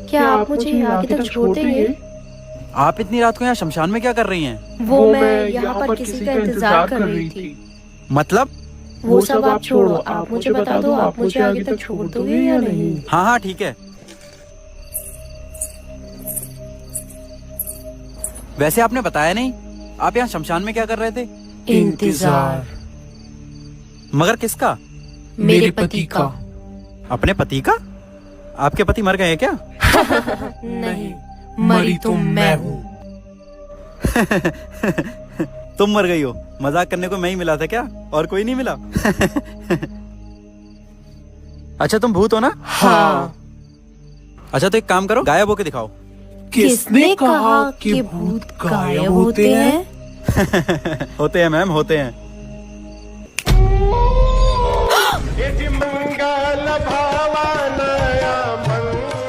क्या आप मुझे आगे तक छोड़ देंगे? आप इतनी रात को यहाँ शमशान में क्या कर रही हैं? वो मैं यहाँ पर किसी का इंतजार कर रही थी। मतलब? वो सब आप छोड़ो, आप मुझे बता दो, आप मुझे आगे तक छोड़ दोगे या नहीं? हाँ हाँ ठीक है। वैसे आपने बताया नहीं, आप यहाँ शमशान में क्या कर रहे थे? इंतजार। मगर किसका? मेरे पति का। अपने पति का? आपके पति मर गए हैं क्या? नहीं, मरी तो मैं हूँ। तुम मर गई हो? मजाक करने को मैं ही मिला था क्या, और कोई नहीं मिला? अच्छा तुम भूत हो ना? हाँ। अच्छा तो एक काम करो, गायब होके दिखाओ। किसने कहा कि भूत गायब होते हैं? होते हैं मैम, होते हैं। मंगल भावनया मंगल